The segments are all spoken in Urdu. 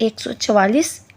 144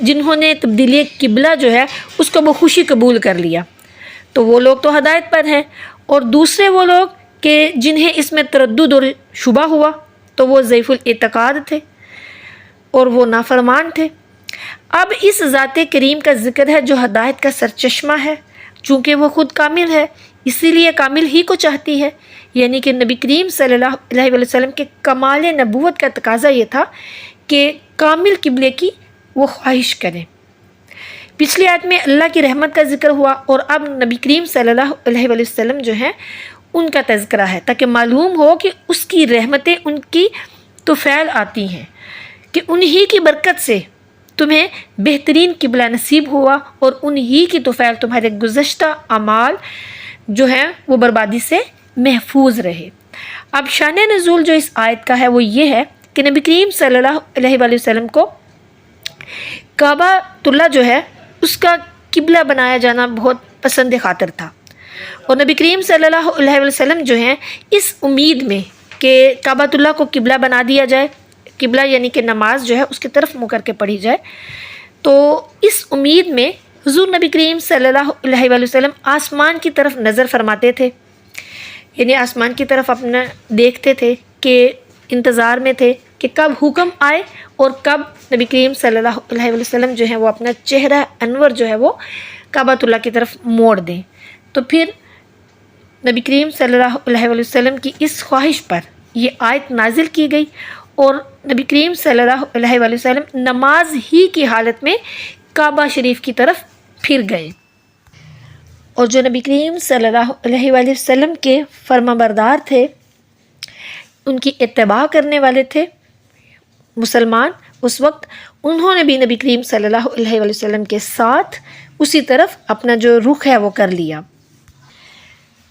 جنہوں نے تبدیلی قبلہ جو ہے اس کو بخوشی قبول کر لیا، تو وہ لوگ تو ہدایت پر ہیں، اور دوسرے وہ لوگ کہ جنہیں اس میں تردد اور شبہ ہوا تو وہ ضعیف الاعتقاد تھے اور وہ نافرمان تھے۔ اب اس ذات کریم کا ذکر ہے جو ہدایت کا سرچشمہ ہے، چونکہ وہ خود کامل ہے اسی لیے کامل ہی کو چاہتی ہے، یعنی کہ نبی کریم صلی اللہ علیہ وسلم کے کمال نبوت کا تقاضا یہ تھا کہ کامل قبلے کی وہ خواہش کریں۔ پچھلی آیت میں اللہ کی رحمت کا ذکر ہوا، اور اب نبی کریم صلی اللہ علیہ وسلم جو ہیں ان کا تذکرہ ہے، تاکہ معلوم ہو کہ اس کی رحمتیں ان کی طفیل آتی ہیں، کہ انہی کی برکت سے تمہیں بہترین قبلہ نصیب ہوا، اور انہی کی طفیل تمہارے گزشتہ اعمال جو ہیں وہ بربادی سے محفوظ رہے۔ اب شان نزول جو اس آیت کا ہے وہ یہ ہے کہ نبی کریم صلی اللہ علیہ وسلم کو کعبہ اللہ جو ہے اس کا قبلہ بنایا جانا بہت پسند خاطر تھا، اور نبی کریم صلی اللہ علیہ وسلم جو ہیں اس امید میں کہ کعبہ اللہ کو قبلہ بنا دیا جائے، قبلہ یعنی کہ نماز جو ہے اس کی طرف منہ کر کے پڑھی جائے، تو اس امید میں حضور نبی کریم صلی اللہ علیہ وسلم آسمان کی طرف نظر فرماتے تھے، یعنی آسمان کی طرف اپنا دیکھتے تھے، کہ انتظار میں تھے کہ کب حکم آئے اور کب نبی کریم صلی اللہ علیہ وسلم جو ہے وہ اپنا چہرہ انور جو ہے وہ کعبہ اللہ کی طرف موڑ دیں۔ تو پھر نبی کریم صلی اللہ علیہ وسلم کی اس خواہش پر یہ آیت نازل کی گئی، اور نبی کریم صلی اللہ علیہ وسلم نماز ہی کی حالت میں کعبہ شریف کی طرف پھر گئے، اور جو نبی کریم صلی اللہ علیہ وسلم کے فرما بردار تھے، ان کی اتباع کرنے والے تھے مسلمان اس وقت، انہوں نے بھی نبی کریم صلی اللہ علیہ وسلم کے ساتھ اسی طرف اپنا جو رخ ہے وہ کر لیا۔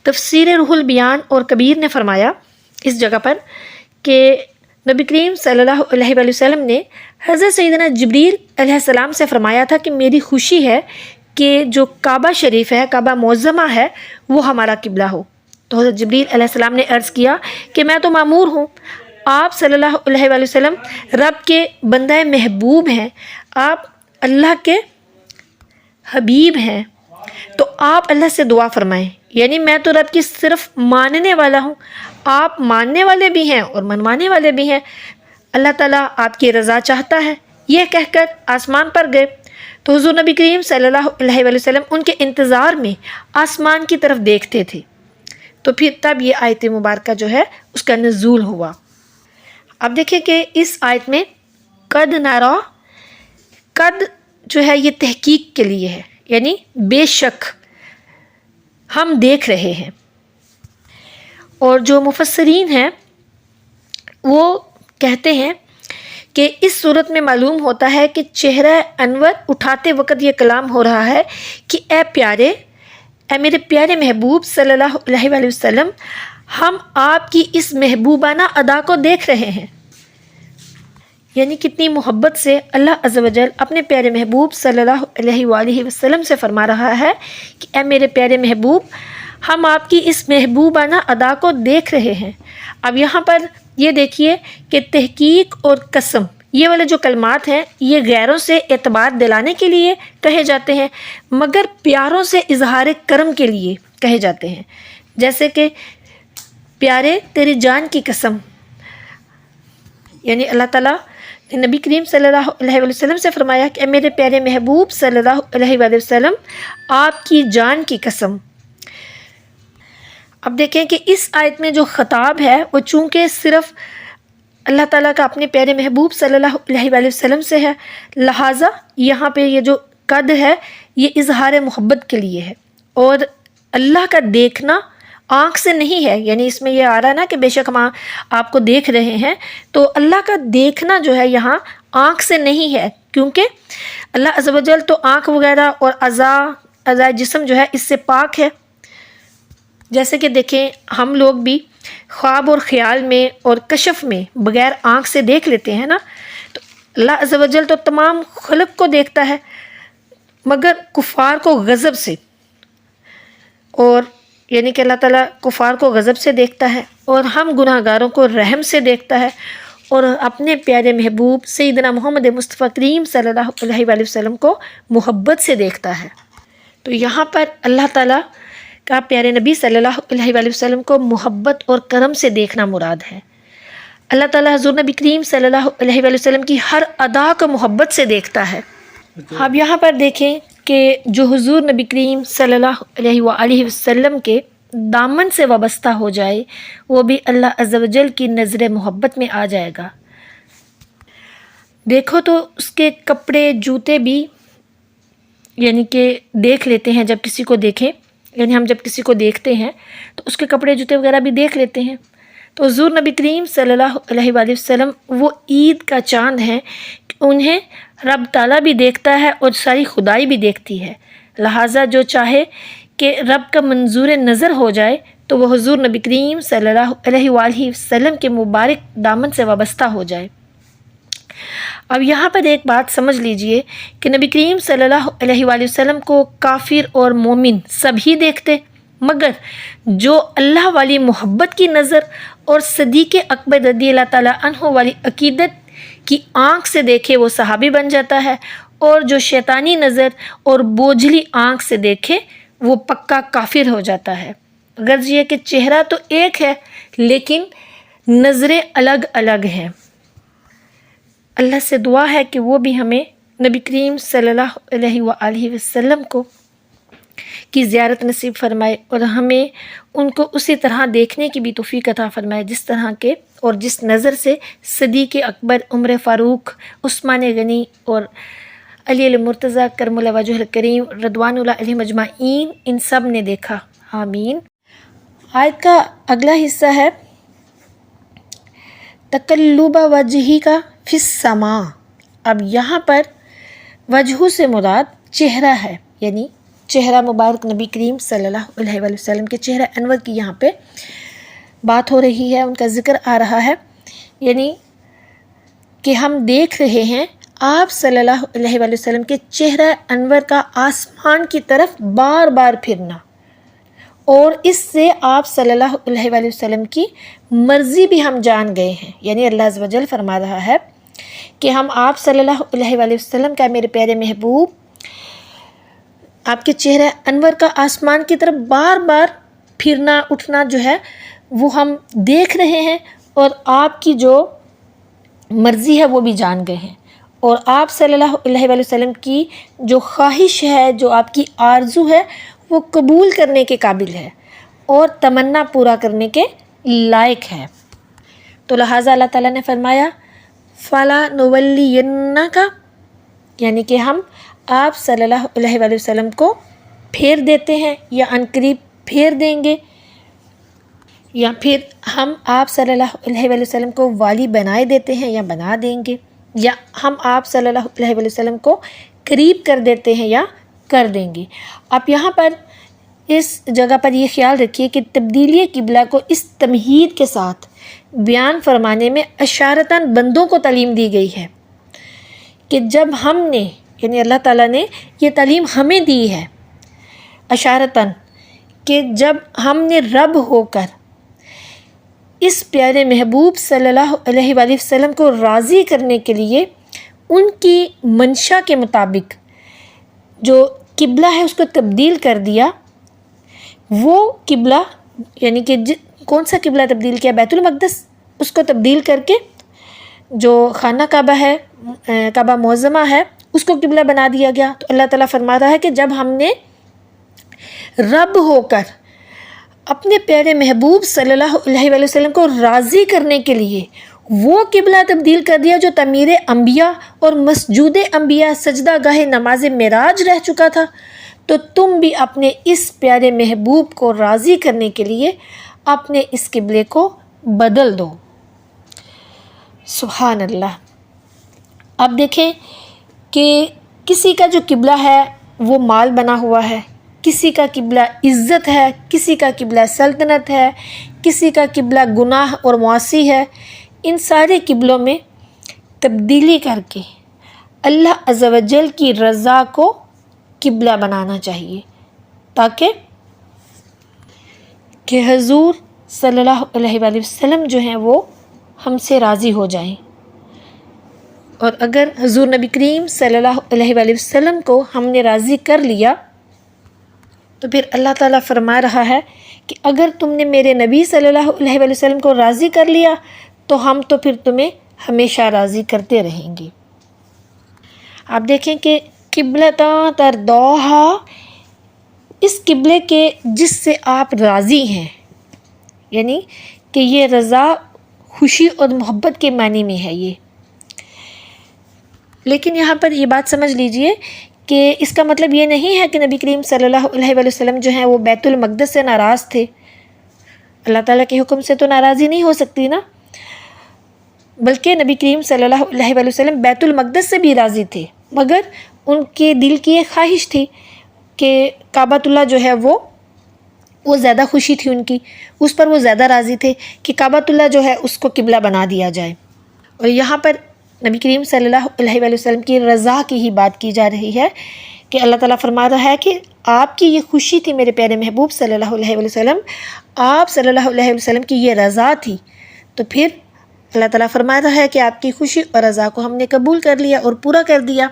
تفسیر روح البیان اور کبیر نے فرمایا اس جگہ پر کہ نبی کریم صلی اللہ علیہ وسلم نے حضرت سیدنا جبریل علیہ السلام سے فرمایا تھا کہ میری خوشی ہے کہ جو کعبہ شریف ہے، کعبہ معظمہ ہے، وہ ہمارا قبلہ ہو۔ تو حضرت جبریل علیہ السلام نے عرض کیا کہ میں تو مامور ہوں، آپ صلی اللہ علیہ وسلم رب کے بندہ محبوب ہیں، آپ اللہ کے حبیب ہیں، تو آپ اللہ سے دعا فرمائیں، یعنی میں تو رب کی صرف ماننے والا ہوں، آپ ماننے والے بھی ہیں اور منوانے والے بھی ہیں، اللہ تعالیٰ آپ کی رضا چاہتا ہے۔ یہ کہہ کر آسمان پر گئے، تو حضور نبی کریم صلی اللہ علیہ وسلم ان کے انتظار میں آسمان کی طرف دیکھتے تھے، تو پھر تب یہ آیت مبارکہ جو ہے اس کا نزول ہوا۔ اب دیکھیں کہ اس آیت میں قد نرا، قد جو ہے یہ تحقیق کے لیے ہے، یعنی بے شک ہم دیکھ رہے ہیں، اور جو مفسرین ہیں وہ کہتے ہیں کہ اس صورت میں معلوم ہوتا ہے کہ چہرہ انور اٹھاتے وقت یہ کلام ہو رہا ہے کہ اے میرے پیارے محبوب صلی اللہ علیہ وسلم، ہم آپ کی اس محبوبانہ ادا کو دیکھ رہے ہیں، یعنی کتنی محبت سے اللہ عز و جل اپنے پیارے محبوب صلی اللہ علیہ وآلہ وسلم سے فرما رہا ہے کہ اے میرے پیارے محبوب، ہم آپ کی اس محبوبانہ ادا کو دیکھ رہے ہیں۔ اب یہاں پر یہ دیکھیے کہ تحقیق اور قسم یہ والے جو کلمات ہیں یہ غیروں سے اعتبار دلانے کے لیے کہے جاتے ہیں، مگر پیاروں سے اظہار کرم کے لیے کہے جاتے ہیں، جیسے کہ پیارے تیری جان کی قسم، یعنی اللہ تعالیٰ نے نبی کریم صلی اللہ علیہ وسلم سے فرمایا کہ اے میرے پیارے محبوب صلی اللہ علیہ وسلم، آپ کی جان کی قسم۔ اب دیکھیں کہ اس آیت میں جو خطاب ہے وہ چونکہ صرف اللہ تعالیٰ کا اپنے پیارے محبوب صلی اللہ علیہ وسلم سے ہے، لہٰذا یہاں پہ یہ جو قد ہے یہ اظہار محبت کے لیے ہے، اور اللہ کا دیکھنا آنکھ سے نہیں ہے، یعنی اس میں یہ آ رہا ہے نا کہ بے شک ہم آپ کو دیکھ رہے ہیں، تو اللہ کا دیکھنا جو ہے یہاں آنکھ سے نہیں ہے، کیونکہ اللہ عز و جل تو آنکھ وغیرہ اور اعضاء جسم جو ہے اس سے پاک ہے۔ جیسے کہ دیکھیں ہم لوگ بھی خواب اور خیال میں اور کشف میں بغیر آنکھ سے دیکھ لیتے ہیں نا، تو اللہ عز و جل تو تمام خلق کو دیکھتا ہے، مگر کفار کو غضب سے، اور یعنی کہ اللہ تعالیٰ کفار کو غضب سے دیکھتا ہے، اور ہم گناہ گاروں کو رحم سے دیکھتا ہے، اور اپنے پیارے محبوب سیدنا محمد مصطفیٰ کریم صلی اللہ علیہ وآلہ وسلم کو محبت سے دیکھتا ہے۔ تو یہاں پر اللہ تعالیٰ کا پیارے نبی صلی اللہ علیہ وآلہ وسلم کو محبت اور کرم سے دیکھنا مراد ہے۔ اللہ تعالیٰ حضور نبی کریم صلی اللہ علیہ وآلہ وسلم کی ہر ادا کو محبت سے دیکھتا ہے۔ اب یہاں پر دیکھیں کہ جو حضور نبی کریم صلی اللہ علیہ وآلہ وسلم کے دامن سے وابستہ ہو جائے وہ بھی اللہ عز و جل کی نظر محبت میں آ جائے گا۔ دیکھو تو اس کے کپڑے جوتے بھی یعنی کہ دیکھ لیتے ہیں، جب کسی کو دیکھیں یعنی ہم جب کسی کو دیکھتے ہیں تو اس کے کپڑے جوتے وغیرہ بھی دیکھ لیتے ہیں۔ تو حضور نبی کریم صلی اللہ علیہ وآلہ وسلم وہ عید کا چاند ہیں، انہیں رب تعالیٰ بھی دیکھتا ہے اور ساری خدائی بھی دیکھتی ہے، لہٰذا جو چاہے کہ رب کا منظور نظر ہو جائے تو وہ حضور نبی کریم صلی اللہ علیہ وآلہ وسلم کے مبارک دامن سے وابستہ ہو جائے۔ اب یہاں پر ایک بات سمجھ لیجئے کہ نبی کریم صلی اللہ علیہ وآلہ وسلم کو کافر اور مومن سبھی دیکھتے، مگر جو اللہ والی محبت کی نظر اور صدیق اکبر رضی اللہ تعالیٰ عنہ والی عقیدت کی آنکھ سے دیکھے وہ صحابی بن جاتا ہے، اور جو شیطانی نظر اور بوجھلی آنکھ سے دیکھے وہ پکا کافر ہو جاتا ہے۔ غرض یہ کہ چہرہ تو ایک ہے لیکن نظریں الگ الگ ہیں۔ اللہ سے دعا ہے کہ وہ بھی ہمیں نبی کریم صلی اللہ علیہ وآلہ وسلم کی زیارت نصیب فرمائے اور ہمیں ان کو اسی طرح دیکھنے کی بھی توفیق عطا فرمائے جس طرح کے اور جس نظر سے صدیق اکبر، عمر فاروق، عثمان غنی اور علی المرتضیٰ کرم اللہ وجہہ الکریم رضوان اللہ علیہم اجمعین ان سب نے دیکھا، آمین۔ آیت کا اگلا حصہ ہے تقلب وجہی کا فی السماء۔ اب یہاں پر وجہ سے مراد چہرہ ہے، یعنی چہرہ مبارک نبی کریم صلی اللہ علیہ وآلہ وسلم کے چہرہ انور کی یہاں پہ بات ہو رہی ہے، ان کا ذکر آ رہا ہے، یعنی کہ ہم دیکھ رہے ہیں آپ صلی اللہ علیہ وآلہ وسلم کے چہرہ انور کا آسمان کی طرف بار بار پھرنا، اور اس سے آپ صلی اللہ علیہ وآلہ وسلم کی مرضی بھی ہم جان گئے ہیں، یعنی اللہ عز و جل فرما رہا ہے کہ ہم آپ صلی اللہ علیہ وآلہ وسلم کا میرے پیارے محبوب آپ کے چہرہ انور کا آسمان کی طرف بار بار پھرنا اٹھنا جو ہے وہ ہم دیکھ رہے ہیں، اور آپ کی جو مرضی ہے وہ بھی جان گئے ہیں، اور آپ صلی اللہ علیہ وآلہ وسلم کی جو خواہش ہے، جو آپ کی آرزو ہے وہ قبول کرنے کے قابل ہے اور تمنا پورا کرنے کے لائق ہے۔ تو لہٰذا اللہ تعالیٰ نے فرمایا فَلَا نُوَلِّيَنَّكَ، یعنی کہ ہم آپ صلی اللہ علیہ وآلہ وسلم کو پھیر دیتے ہیں یا عنقریب پھیر دیں گے، یا پھر ہم آپ صلی اللہ علیہ وآلہ وسلم کو والی بنائے دیتے ہیں یا بنا دیں گے، یا ہم آپ صلی اللہ علیہ وآلہ وسلم کو قریب کر دیتے ہیں یا کر دیں گے۔ آپ یہاں پر اس جگہ پر یہ خیال رکھیے کہ تبدیلی قبلہ کو اس تمہید کے ساتھ بیان فرمانے میں اشارتاً بندوں کو تعلیم دی گئی ہے کہ جب ہم نے یعنی اللہ تعالیٰ نے یہ تعلیم ہمیں دی ہے اشارتاً کہ جب ہم نے رب ہو کر اس پیارے محبوب صلی اللہ علیہ وآلہ وسلم کو راضی کرنے کے لیے ان کی منشا کے مطابق جو قبلہ ہے اس کو تبدیل کر دیا، وہ قبلہ یعنی کہ کون سا قبلہ تبدیل کیا؟ بیت المقدس، اس کو تبدیل کر کے جو خانہ کعبہ ہے، کعبہ معظمہ ہے، اس کو قبلہ بنا دیا گیا۔ تو اللہ تعالیٰ فرما رہا ہے کہ جب ہم نے رب ہو کر اپنے پیارے محبوب صلی اللہ علیہ وآلہ وسلم کو راضی کرنے کے لیے وہ قبلہ تبدیل کر دیا جو تعمیر انبیاء اور مسجود انبیاء سجدہ گاہ نماز معراج رہ چکا تھا، تو تم بھی اپنے اس پیارے محبوب کو راضی کرنے کے لیے اپنے اس قبلے کو بدل دو۔ سبحان اللہ۔ اب دیکھیں کہ کسی کا جو قبلہ ہے وہ مال بنا ہوا ہے، کسی کا قبلہ عزت ہے، کسی کا قبلہ سلطنت ہے، کسی کا قبلہ گناہ اور معاصی ہے۔ ان سارے قبلوں میں تبدیلی کر کے اللہ عز و جل کی رضا کو قبلہ بنانا چاہیے، تاکہ کہ حضور صلی اللہ علیہ وآلہ وسلم جو ہیں وہ ہم سے راضی ہو جائیں۔ اور اگر حضور نبی کریم صلی اللہ علیہ وآلہ وسلم کو ہم نے راضی کر لیا تو پھر اللہ تعالیٰ فرما رہا ہے کہ اگر تم نے میرے نبی صلی اللہ علیہ وآلہ وسلم کو راضی کر لیا تو ہم تو پھر تمہیں ہمیشہ راضی کرتے رہیں گے۔ آپ دیکھیں کہ قبلتاں تردوہا، اس قبلے کے جس سے آپ راضی ہیں، یعنی کہ یہ رضا خوشی اور محبت کے معنی میں ہے یہ۔ لیکن یہاں پر یہ بات سمجھ لیجئے کہ اس کا مطلب یہ نہیں ہے کہ نبی کریم صلی اللہ علیہ وآلہ وسلم جو ہیں وہ بیت المقدس سے ناراض تھے۔ اللہ تعالیٰ کے حکم سے تو ناراضی نہیں ہو سکتی نا، بلکہ نبی کریم صلی اللہ علیہ وآلہ وسلم بیت المقدس سے بھی راضی تھے، مگر ان کے دل کی ایک خواہش تھی کہ کعبۃ اللہ جو ہے وہ زیادہ خوشی تھی ان کی، اس پر وہ زیادہ راضی تھے کہ کعبۃ اللہ جو ہے اس کو قبلہ بنا دیا جائے۔ اور یہاں پر نبی کریم صلی اللہ علیہ وآلہ وسلم کی رضا کی ہی بات کی جا رہی ہے کہ اللہ تعالیٰ فرما رہا ہے کہ آپ کی یہ خوشی تھی میرے پیارے محبوب صلی اللہ علیہ وآلہ وسلم، آپ صلی اللہ علیہ وسلم کی یہ رضا تھی، تو پھر اللہ تعالیٰ فرما رہا ہے کہ آپ کی خوشی اور رضا کو ہم نے قبول کر لیا اور پورا کر دیا۔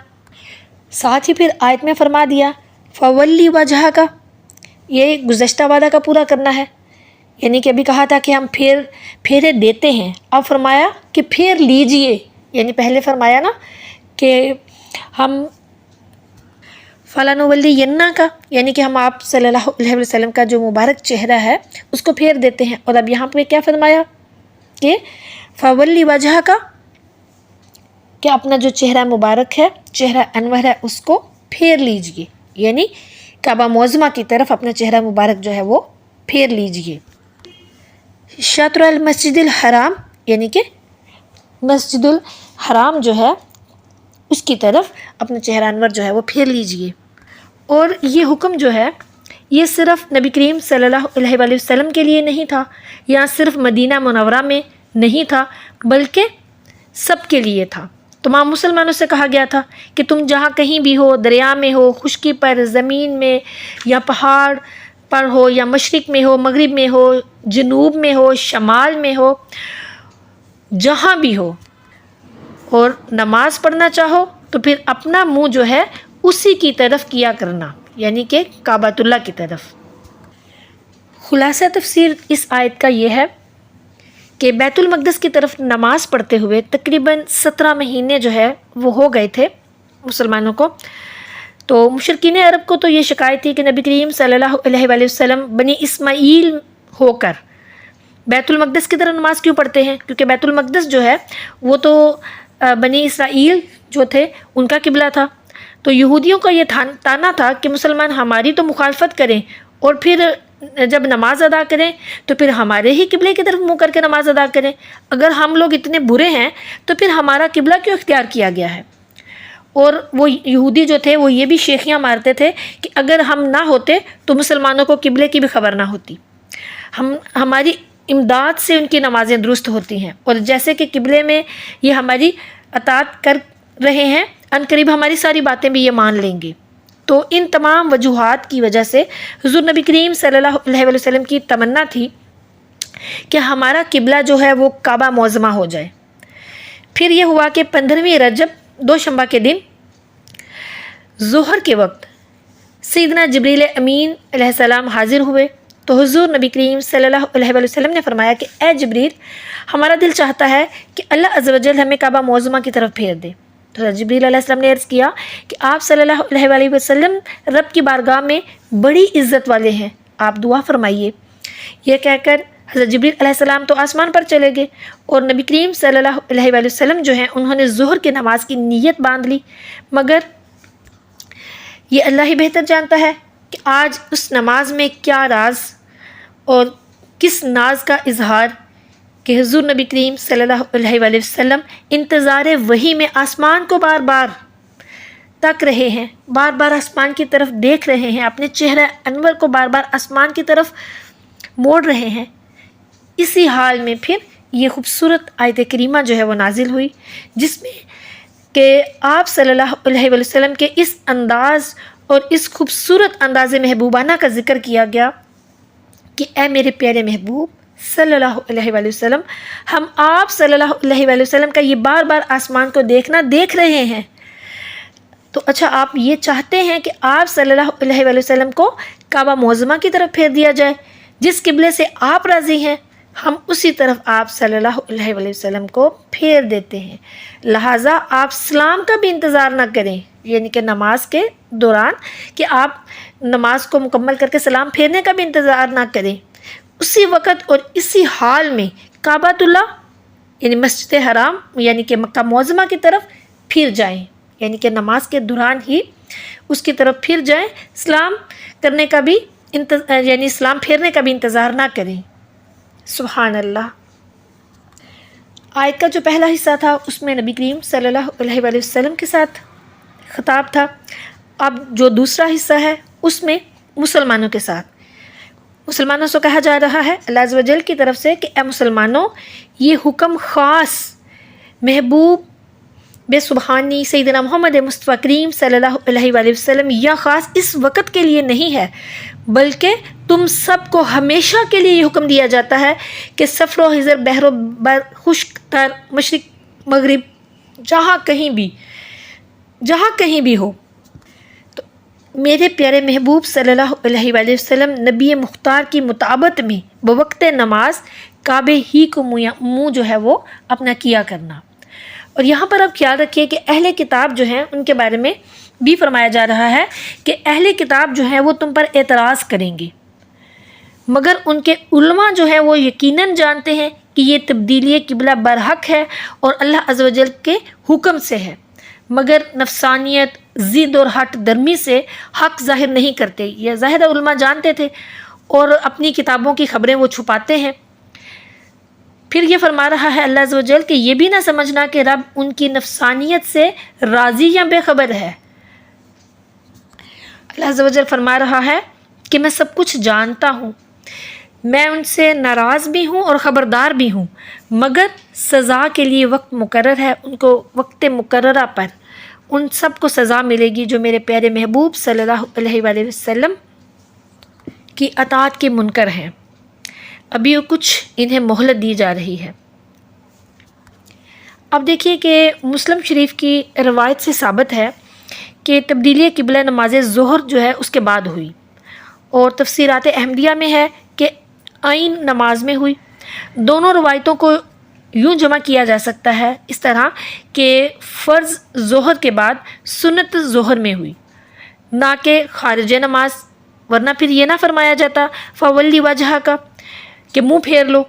ساتھ ہی پھر آیت میں فرما دیا فولی وجہ کا، یہ گزشتہ وعدہ کا پورا کرنا ہے، یعنی کہ ابھی کہا تھا کہ ہم پھیرے دیتے ہیں، اب فرمایا کہ پھیر لیجئے، یعنی پہلے فرمایا نا کہ ہم فَلَنُوَلِّيَنَّكَ کا، یعنی کہ ہم آپ صلی اللہ علیہ وسلم کا جو مبارک چہرہ ہے اس کو پھیر دیتے ہیں، اور اب یہاں پہ کیا فرمایا کہ فَوَلِّ وَجْهَ کا، کہ اپنا جو چہرہ مبارک ہے، چہرہ انور ہے، اس کو پھیر لیجئے، یعنی کعبہ معظمہ کی طرف اپنا چہرہ مبارک جو ہے وہ پھیر لیجئے۔ شطر المسجد الحرام، یعنی کہ مسجد الحرام جو ہے اس کی طرف اپنا چہرہ انور جو ہے وہ پھیر لیجئے۔ اور یہ حکم جو ہے یہ صرف نبی کریم صلی اللہ علیہ وآلہ وسلم کے لیے نہیں تھا، یا صرف مدینہ منورہ میں نہیں تھا، بلکہ سب کے لیے تھا۔ تمام مسلمانوں سے کہا گیا تھا کہ تم جہاں کہیں بھی ہو، دریا میں ہو، خشکی پر، زمین میں، یا پہاڑ پر ہو، یا مشرق میں ہو، مغرب میں ہو، جنوب میں ہو، شمال میں ہو، جہاں بھی ہو، اور نماز پڑھنا چاہو تو پھر اپنا منہ جو ہے اسی کی طرف کیا کرنا، یعنی کہ کعبۃ اللہ کی طرف۔ خلاصہ تفسیر اس آیت کا یہ ہے کہ بیت المقدس کی طرف نماز پڑھتے ہوئے تقریباً 17 مہینے جو ہے وہ ہو گئے تھے مسلمانوں کو۔ تو مشرکین عرب کو تو یہ شکایت تھی کہ نبی کریم صلی اللہ علیہ وآلہ وسلم بنی اسماعیل ہو کر بیت المقدس کی طرف نماز کیوں پڑھتے ہیں، کیونکہ بیت المقدس جو ہے وہ تو بنی اسرائیل جو تھے ان کا قبلہ تھا۔ تو یہودیوں کا یہ تانا تھا کہ مسلمان ہماری تو مخالفت کریں اور پھر جب نماز ادا کریں تو پھر ہمارے ہی قبلے کی طرف منہ کر کے نماز ادا کریں، اگر ہم لوگ اتنے برے ہیں تو پھر ہمارا قبلہ کیوں اختیار کیا گیا ہے۔ اور وہ یہودی جو تھے وہ یہ بھی شیخیاں مارتے تھے کہ اگر ہم نہ ہوتے تو مسلمانوں کو قبلے کی بھی خبر نہ ہوتی، ہماری امداد سے ان کی نمازیں درست ہوتی ہیں، اور جیسے کہ قبلے میں یہ ہماری اطاعت کر رہے ہیں، ان قریب ہماری ساری باتیں بھی یہ مان لیں گے۔ تو ان تمام وجوہات کی وجہ سے حضور نبی کریم صلی اللہ علیہ وسلم کی تمنا تھی کہ ہمارا قبلہ جو ہے وہ کعبہ معظمہ ہو جائے۔ پھر یہ ہوا کہ 15ویں رجب دوشنبہ کے دن ظہر کے وقت سیدنا جبریل امین علیہ السلام حاضر ہوئے، تو حضور نبی کریم صلی اللہ علیہ وسلم نے فرمایا کہ اے جبریل، ہمارا دل چاہتا ہے کہ اللہ عز و جل ہمیں کعبہ معظمہ کی طرف پھیر دے۔ تو جبریل علیہ السلام نے عرض کیا کہ آپ صلی اللہ علیہ وآلہ وسلم رب کی بارگاہ میں بڑی عزت والے ہیں، آپ دعا فرمائیے۔ یہ کہہ کر حضرت جبریل علیہ السلام تو آسمان پر چلے گئے، اور نبی کریم صلی اللہ علیہ وآلہ وسلم جو ہیں انہوں نے ظہر کی نماز کی نیت باندھ لی، مگر یہ اللہ ہی بہتر جانتا ہے کہ آج اس نماز میں کیا راز اور کس ناز کا اظہار کہ حضور نبی کریم صلی اللہ علیہ وآلہ وسلم انتظار وحی میں آسمان کو بار بار تک رہے ہیں، بار بار آسمان کی طرف دیکھ رہے ہیں، اپنے چہرہ انور کو بار بار آسمان کی طرف موڑ رہے ہیں۔ اسی حال میں پھر یہ خوبصورت آیت کریمہ جو ہے وہ نازل ہوئی، جس میں کہ آپ صلی اللہ علیہ وسلم کے اس انداز اور اس خوبصورت انداز محبوبانہ کا ذکر کیا گیا کہ اے میرے پیارے محبوب صلی اللہ علیہ وآلہ وسلم، ہم آپ صلی اللہ علیہ وآلہ وسلم کا یہ بار بار آسمان کو دیکھ رہے ہیں، تو اچھا آپ یہ چاہتے ہیں کہ آپ صلی اللہ علیہ وآلہ وسلم کو کعبہ معظمہ کی طرف پھیر دیا جائے، جس قبلے سے آپ راضی ہیں ہم اسی طرف آپ صلی اللہ علیہ وآلہ وسلم کو پھیر دیتے ہیں، لہٰذا آپ سلام کا بھی انتظار نہ کریں، یعنی کہ نماز کے دوران کہ آپ نماز کو مکمل کر کے سلام پھیرنے کا بھی انتظار نہ کریں، اسی وقت اور اسی حال میں کعبۃ اللہ یعنی مسجد حرام یعنی کہ مکہ معظمہ کی طرف پھر جائیں، یعنی کہ نماز کے دوران ہی اس کی طرف پھر جائیں، سلام کرنے کا بھی یعنی سلام پھیرنے کا بھی انتظار نہ کریں۔ سبحان اللہ۔ آیت کا جو پہلا حصہ تھا اس میں نبی کریم صلی اللہ علیہ وآلہ وسلم کے ساتھ خطاب تھا، اب جو دوسرا حصہ ہے اس میں مسلمانوں کے ساتھ، مسلمانوں سے کہا جا رہا ہے اللہ عز و جل کی طرف سے کہ اے مسلمانوں، یہ حکم خاص محبوب بے سبحانی سیدنا محمد مصطفیٰ کریم صلی اللہ علیہ وآلہ وسلم یا خاص اس وقت کے لیے نہیں ہے، بلکہ تم سب کو ہمیشہ کے لیے یہ حکم دیا جاتا ہے کہ سفر و حضر، بحر و بر، خشک تر، مشرق مغرب، جہاں کہیں بھی ہو، تو میرے پیارے محبوب صلی اللہ علیہ وآلہ وسلم نبی مختار کی مطابقت میں بوقت نماز کعبے ہی کو منہ جو ہے وہ اپنا کیا کرنا۔ اور یہاں پر اب خیال رکھیے کہ اہل کتاب جو ہیں ان کے بارے میں بھی فرمایا جا رہا ہے کہ اہل کتاب جو ہیں وہ تم پر اعتراض کریں گے، مگر ان کے علماء جو ہیں وہ یقیناً جانتے ہیں کہ یہ تبدیلی قبلہ برحق ہے اور اللہ عز و جل کے حکم سے ہے، مگر نفسانیت، ضد اور ہٹ درمی سے حق ظاہر نہیں کرتے۔ یہ ظاہر علماء جانتے تھے اور اپنی کتابوں کی خبریں وہ چھپاتے ہیں۔ پھر یہ فرما رہا ہے اللہ عز و جل کہ یہ بھی نہ سمجھنا کہ رب ان کی نفسانیت سے راضی یا بے خبر ہے۔ اللہ عز و جل فرما رہا ہے کہ میں سب کچھ جانتا ہوں، میں ان سے ناراض بھی ہوں اور خبردار بھی ہوں، مگر سزا کے لیے وقت مقرر ہے، ان کو وقت مقررہ پر ان سب کو سزا ملے گی جو میرے پیارے محبوب صلی اللہ علیہ وآلہ وسلم کی اطاعت کے منکر ہیں۔ ابھی کچھ انہیں مہلت دی جا رہی ہے۔ اب دیکھیے کہ مسلم شریف کی روایت سے ثابت ہے کہ تبدیلی قبلہ نماز ظہر جو ہے اس کے بعد ہوئی، اور تفسیرات احمدیہ میں ہے کہ عین نماز میں ہوئی۔ دونوں روایتوں کو یوں جمع کیا جا سکتا ہے اس طرح کہ فرض ظہر کے بعد سنت ظہر میں ہوئی، نہ کہ خارج نماز، ورنہ پھر یہ نہ فرمایا جاتا فولی وجہ کا کہ منہ پھیر لو۔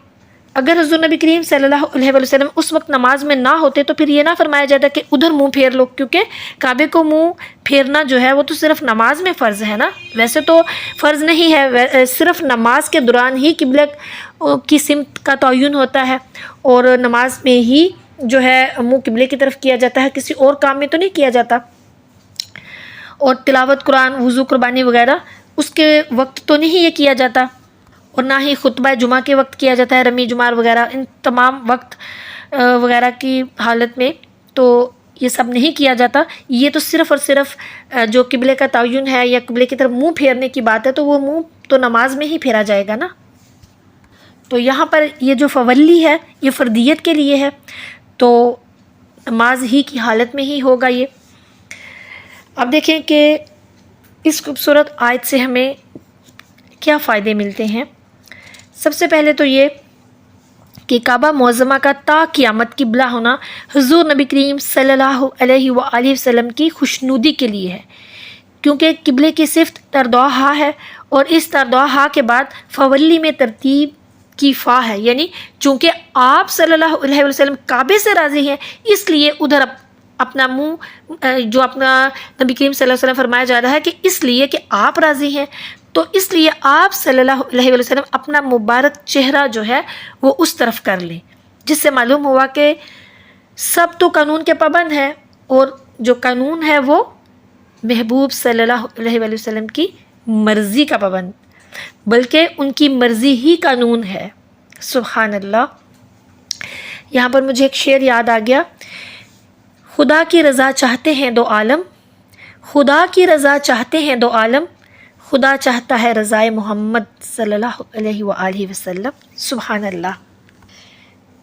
اگر حضور نبی کریم صلی اللہ علیہ وآلہ وسلم اس وقت نماز میں نہ ہوتے تو پھر یہ نہ فرمایا جاتا کہ ادھر منہ پھیر لو، کیونکہ کعبے کو منہ پھیرنا جو ہے وہ تو صرف نماز میں فرض ہے نا، ویسے تو فرض نہیں ہے، صرف نماز کے دوران ہی قبلہ کی سمت کا تعین ہوتا ہے، اور نماز میں ہی جو ہے منہ قبلے کی طرف کیا جاتا ہے، کسی اور کام میں تو نہیں کیا جاتا۔ اور تلاوت قرآن، وضو، قربانی وغیرہ اس کے وقت تو نہیں یہ کیا جاتا، اور نہ ہی خطبہ جمعہ کے وقت کیا جاتا ہے، رمی جمعہ وغیرہ، ان تمام وقت وغیرہ کی حالت میں تو یہ سب نہیں کیا جاتا۔ یہ تو صرف اور صرف جو قبلے کا تعین ہے یا قبلے کی طرف منہ پھیرنے کی بات ہے تو وہ منہ تو نماز میں ہی پھیرا جائے گا نا۔ تو یہاں پر یہ جو فولی ہے یہ فردیت کے لیے ہے، تو نماز ہی کی حالت میں ہی ہوگا یہ۔ اب دیکھیں کہ اس خوبصورت آیت سے ہمیں کیا فائدے ملتے ہیں۔ سب سے پہلے تو یہ کہ کعبہ معظمہ کا تا قیامت قبلہ ہونا حضور نبی کریم صلی اللہ علیہ وآلہ وسلم کی خوشنودی کے لیے ہے، کیونکہ قبلے کی صفت تردوہا ہے، اور اس تردوہا کے بعد فولی میں ترتیب کی فا ہے، یعنی چونکہ آپ صلی اللہ علیہ وآلہ وسلم کعبے سے راضی ہیں اس لیے ادھر اپنا منہ جو اپنا نبی کریم صلی اللہ علیہ وسلم فرمایا جا رہا ہے کہ اس لیے کہ آپ راضی ہیں تو اس لیے آپ صلی اللہ علیہ وآلہ وسلم اپنا مبارک چہرہ جو ہے وہ اس طرف کر لیں، جس سے معلوم ہوا کہ سب تو قانون کے پابند ہیں، اور جو قانون ہے وہ محبوب صلی اللہ علیہ وآلہ وسلم کی مرضی کا پابند، بلکہ ان کی مرضی ہی قانون ہے۔ سبحان اللہ۔ یہاں پر مجھے ایک شعر یاد آ گیا، خدا کی رضا چاہتے ہیں دو عالم، خدا کی رضا چاہتے ہیں دو عالم، خدا چاہتا ہے رضائے محمد صلی اللہ علیہ وآلہ وسلم۔ سبحان اللہ۔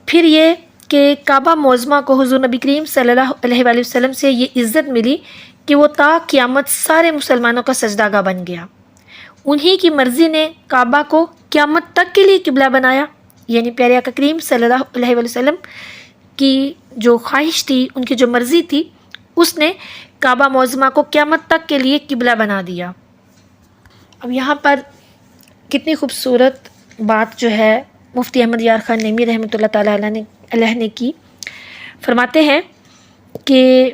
پھر یہ کہ کعبہ معظمہ کو حضور نبی کریم صلی اللہ علیہ وآلہ وسلم سے یہ عزت ملی کہ وہ تا قیامت سارے مسلمانوں کا سجدہ گاہ بن گیا۔ انہی کی مرضی نے کعبہ کو قیامت تک کے لیے قبلہ بنایا، یعنی پیارے آقا کریم صلی اللہ علیہ وآلہ وسلم کی جو خواہش تھی، ان کی جو مرضی تھی، اس نے کعبہ معظمہ کو قیامت تک کے لیے قبلہ بنا دیا۔ اب یہاں پر کتنی خوبصورت بات جو ہے مفتی احمد یار خان نعیمی رحمۃ اللہ تعالیٰ علیہ نے کی۔ فرماتے ہیں کہ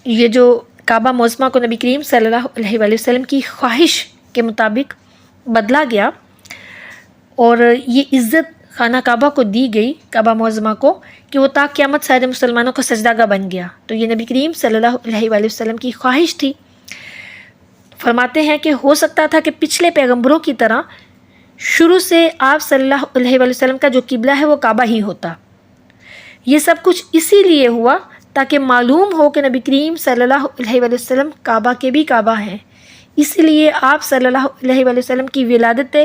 یہ جو کعبہ معظمہ کو نبی کریم صلی اللہ علیہ وآلہ وسلم کی خواہش کے مطابق بدلا گیا اور یہ عزت خانہ کعبہ کو دی گئی، کعبہ معظمہ کو، کہ وہ تا قیامت سارے مسلمانوں کا سجدہ گاہ بن گیا، تو یہ نبی کریم صلی اللہ علیہ وآلہ وسلم کی خواہش تھی۔ فرماتے ہیں کہ ہو سکتا تھا کہ پچھلے پیغمبروں کی طرح شروع سے آپ صلی اللہ علیہ وآلہ وسلم کا جو قبلہ ہے وہ کعبہ ہی ہوتا۔ یہ سب کچھ اسی لیے ہوا تاکہ معلوم ہو کہ نبی کریم صلی اللہ علیہ وآلہ وسلم کعبہ کے بھی کعبہ ہیں۔ اس لیے آپ صلی اللہ علیہ وآلہ وسلم کی ولادت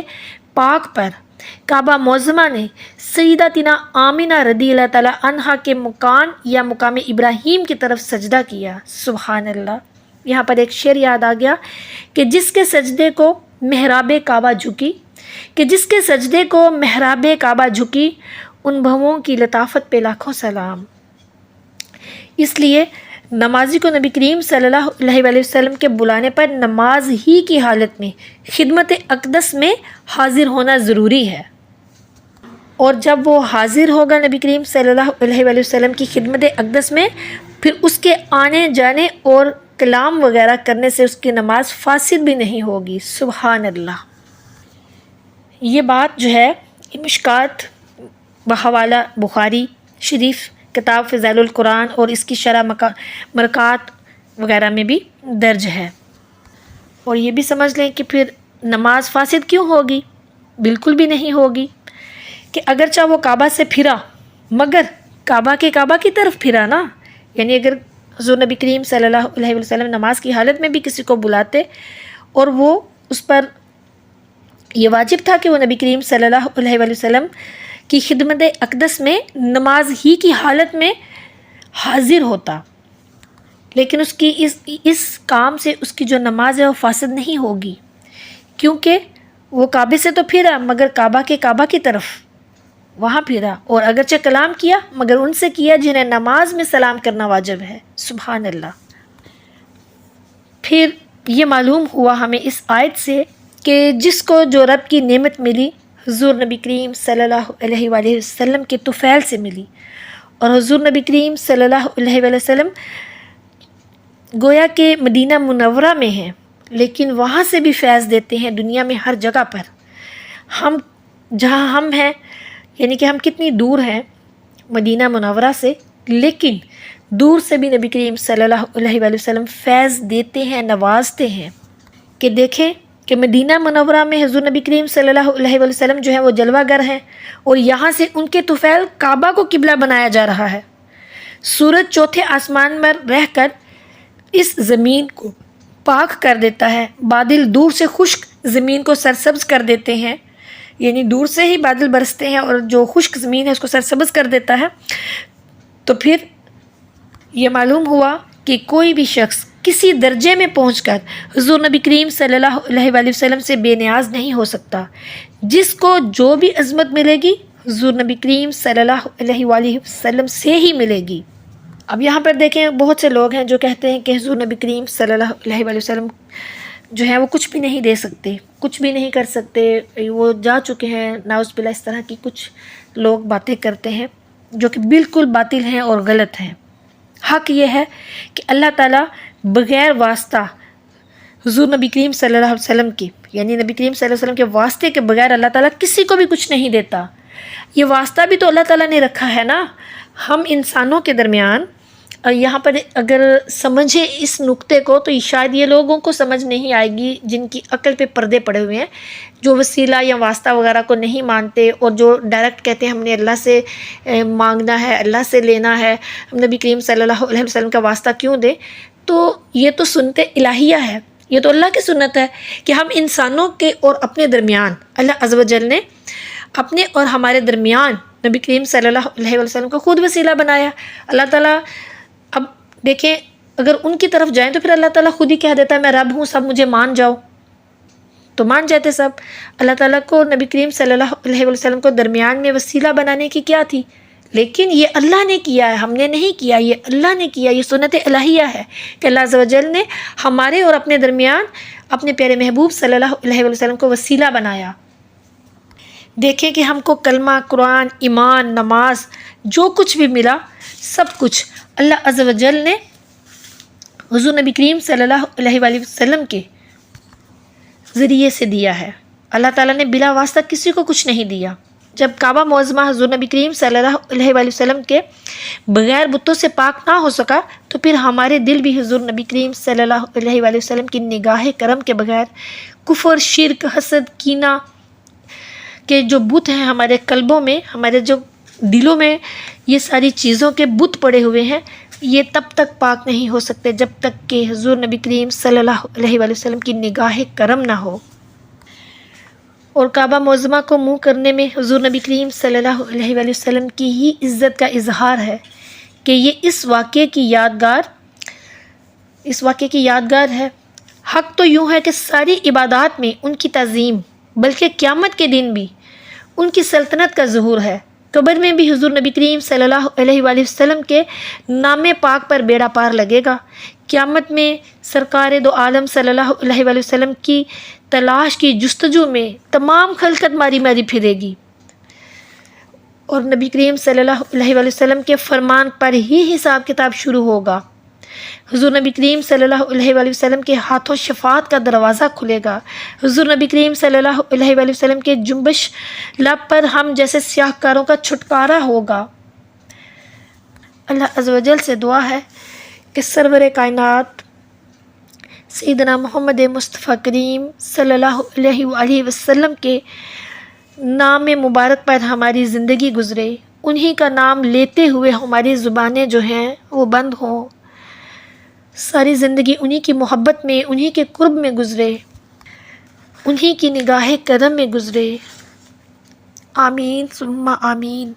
پاک پر کعبہ معظمہ نے سیدتنا آمنہ رضی اللہ تعالیٰ عنہا کے مکان یا مقام ابراہیم کی طرف سجدہ کیا۔ سبحان اللہ۔ یہاں پر ایک شعر یاد آ گیا کہ جس کے سجدے کو محراب کعبہ جھکی، کہ جس کے سجدے کو محراب کعبہ جھکی، ان بھووں کی لطافت پہ لاکھوں سلام۔ اس لیے نمازی کو نبی کریم صلی اللہ علیہ وآلہ وسلم کے بلانے پر نماز ہی کی حالت میں خدمت اقدس میں حاضر ہونا ضروری ہے، اور جب وہ حاضر ہوگا نبی کریم صلی اللہ علیہ وآلہ وسلم کی خدمت اقدس میں، پھر اس کے آنے جانے اور کلام وغیرہ کرنے سے اس کی نماز فاسد بھی نہیں ہوگی۔ سبحان اللہ۔ یہ بات جو ہے مشکات بحوالہ بخاری شریف کتاب فضائل القرآن اور اس کی شرح مرکات وغیرہ میں بھی درج ہے۔ اور یہ بھی سمجھ لیں کہ پھر نماز فاسد کیوں ہوگی؟ بالکل بھی نہیں ہوگی، کہ اگرچہ وہ کعبہ سے پھرا مگر کعبہ کی طرف پھرا نا، یعنی اگر حضور نبی کریم صلی اللہ علیہ وسلم نماز کی حالت میں بھی کسی کو بلاتے اور وہ اس پر یہ واجب تھا کہ وہ نبی کریم صلی اللہ علیہ وسلم کی خدمت اقدس میں نماز ہی کی حالت میں حاضر ہوتا، لیکن اس کی اس کام سے اس کی جو نماز ہے وہ فاسد نہیں ہوگی، کیونکہ وہ کعبے سے تو پھرا مگر کعبہ کی طرف وہاں پھرا، اور اگرچہ کلام کیا مگر ان سے کیا جنہیں نماز میں سلام کرنا واجب ہے۔ سبحان اللہ۔ پھر یہ معلوم ہوا ہمیں اس آیت سے کہ جس کو جو رب کی نعمت ملی حضور نبی کریم صلی اللہ علیہ وآلہ وسلم کے طفیل سے ملی، اور حضور نبی کریم صلی اللہ علیہ وآلہ وسلم گویا کہ مدینہ منورہ میں ہیں، لیکن وہاں سے بھی فیض دیتے ہیں دنیا میں ہر جگہ پر۔ ہم جہاں ہم ہیں، یعنی کہ ہم کتنی دور ہیں مدینہ منورہ سے، لیکن دور سے بھی نبی کریم صلی اللہ علیہ وآلہ وسلم فیض دیتے ہیں، نوازتے ہیں، کہ دیکھیں کہ مدینہ منورہ میں حضور نبی کریم صلی اللہ علیہ وآلہ وسلم جو ہے وہ جلوہ گر ہیں، اور یہاں سے ان کے طفیل کعبہ کو قبلہ بنایا جا رہا ہے۔ سورج چوتھے آسمان میں رہ کر اس زمین کو پاک کر دیتا ہے، بادل دور سے خشک زمین کو سرسبز کر دیتے ہیں، یعنی دور سے ہی بادل برستے ہیں اور جو خشک زمین ہے اس کو سرسبز کر دیتا ہے۔ تو پھر یہ معلوم ہوا کہ کوئی بھی شخص کسی درجے میں پہنچ کر حضور نبی کریم صلی اللہ علیہ وآلہ وسلم سے بے نیاز نہیں ہو سکتا۔ جس کو جو بھی عظمت ملے گی حضور نبی کریم صلی اللہ علیہ وآلہ وسلم سے ہی ملے گی۔ اب یہاں پر دیکھیں بہت سے لوگ ہیں جو کہتے ہیں کہ حضور نبی کریم صلی اللہ علیہ وآلہ وسلم جو ہے وہ کچھ بھی نہیں دے سکتے، کچھ بھی نہیں کر سکتے، وہ جا چکے ہیں، نعوذ باللہ۔ اس طرح کی کچھ لوگ باتیں کرتے ہیں جو کہ بالکل باطل ہیں اور غلط ہیں۔ حق یہ ہے کہ اللہ تعالیٰ بغیر واسطہ حضور نبی کریم صلی اللہ علیہ وسلم کی، یعنی نبی کریم صلی اللہ علیہ وسلم کے واسطے کے بغیر اللہ تعالیٰ کسی کو بھی کچھ نہیں دیتا۔ یہ واسطہ بھی تو اللہ تعالیٰ نے رکھا ہے نا ہم انسانوں کے درمیان۔ یہاں پر اگر سمجھیں اس نقطے کو تو شاید یہ لوگوں کو سمجھ نہیں آئے گی جن کی عقل پہ پردے پڑے ہوئے ہیں، جو وسیلہ یا واسطہ وغیرہ کو نہیں مانتے اور جو ڈائریکٹ کہتے ہیں ہم نے اللہ سے مانگنا ہے، اللہ سے لینا ہے، ہم نبی کریم صلی اللہ علیہ وسلم کا واسطہ کیوں دیں؟ تو یہ تو سنت الہیہ ہے، یہ تو اللہ کی سنت ہے کہ ہم انسانوں کے اور اپنے درمیان اللہ عز و جل نے اپنے اور ہمارے درمیان نبی کریم صلی اللہ علیہ وسلم کو خود وسیلہ بنایا۔ اللہ تعالیٰ اب دیکھیں اگر ان کی طرف جائیں تو پھر اللہ تعالیٰ خود ہی کہہ دیتا ہے میں رب ہوں، سب مجھے مان جاؤ، تو مان جاتے سب۔ اللہ تعالیٰ کو نبی کریم صلی اللہ علیہ وسلم کو درمیان میں وسیلہ بنانے کی کیا تھی؟ لیکن یہ اللہ نے کیا ہے، ہم نے نہیں کیا، یہ اللہ نے کیا، یہ سنت الہیہ ہے کہ اللہ عز و جل نے ہمارے اور اپنے درمیان اپنے پیارے محبوب صلی اللہ علیہ وسلم کو وسیلہ بنایا۔ دیکھیں کہ ہم کو کلمہ، قرآن، ایمان، نماز جو کچھ بھی ملا سب کچھ اللہ عز و جل نے حضور نبی کریم صلی اللہ علیہ وآلہ وسلم کے ذریعے سے دیا ہے۔ اللہ تعالیٰ نے بلا واسطہ کسی کو کچھ نہیں دیا۔ جب کعبہ معظمہ حضور نبی کریم صلی اللہ علیہ وآلہ وسلم کے بغیر بتوں سے پاک نہ ہو سکا تو پھر ہمارے دل بھی حضور نبی کریم صلی اللہ علیہ وآلہ وسلم کی نگاہ کرم کے بغیر کفر، شرک، حسد، کینہ کے جو بت ہیں ہمارے قلبوں میں، ہمارے جو دلوں میں یہ ساری چیزوں کے بت پڑے ہوئے ہیں، یہ تب تک پاک نہیں ہو سکتے جب تک کہ حضور نبی کریم صلی اللہ علیہ وآلہ وسلم کی نگاہ کرم نہ ہو۔ اور کعبہ معظمہ کو منہ کرنے میں حضور نبی کریم صلی اللہ علیہ وآلہ وسلم کی ہی عزت کا اظہار ہے کہ یہ اس واقعے کی یادگار ہے۔ حق تو یوں ہے کہ ساری عبادات میں ان کی تعظیم، بلکہ قیامت کے دن بھی ان کی سلطنت کا ظہور ہے۔ قبر میں بھی حضور نبی کریم صلی اللہ علیہ وآلہ وسلم کے نام پاک پر بیڑا پار لگے گا۔ قیامت میں سرکار دو عالم صلی اللہ علیہ وآلہ وسلم کی تلاش کی جستجو میں تمام خلقت ماری ماری پھرے گی، اور نبی کریم صلی اللہ علیہ وآلہ وسلم کے فرمان پر ہی حساب کتاب شروع ہوگا۔ حضور نبی کریم صلی اللہ علیہ وآلہ وسلم کے ہاتھوں شفاعت کا دروازہ کھلے گا۔ حضور نبی کریم صلی اللہ علیہ وآلہ وسلم کے جنبش لب پر ہم جیسے سیاہ کاروں کا چھٹکارا ہوگا۔ اللہ عز و جل سے دعا ہے کہ سرور کائنات سیدنا محمد مصطفیٰ کریم صلی اللہ علیہ وآلہ وسلم کے نام مبارک پر ہماری زندگی گزرے، انہی کا نام لیتے ہوئے ہماری زبانیں جو ہیں وہ بند ہوں، ساری زندگی انہی کی محبت میں، انہی کے قرب میں گزرے، انہی کی نگاہ کرم میں گزرے۔ آمین ثم آمین۔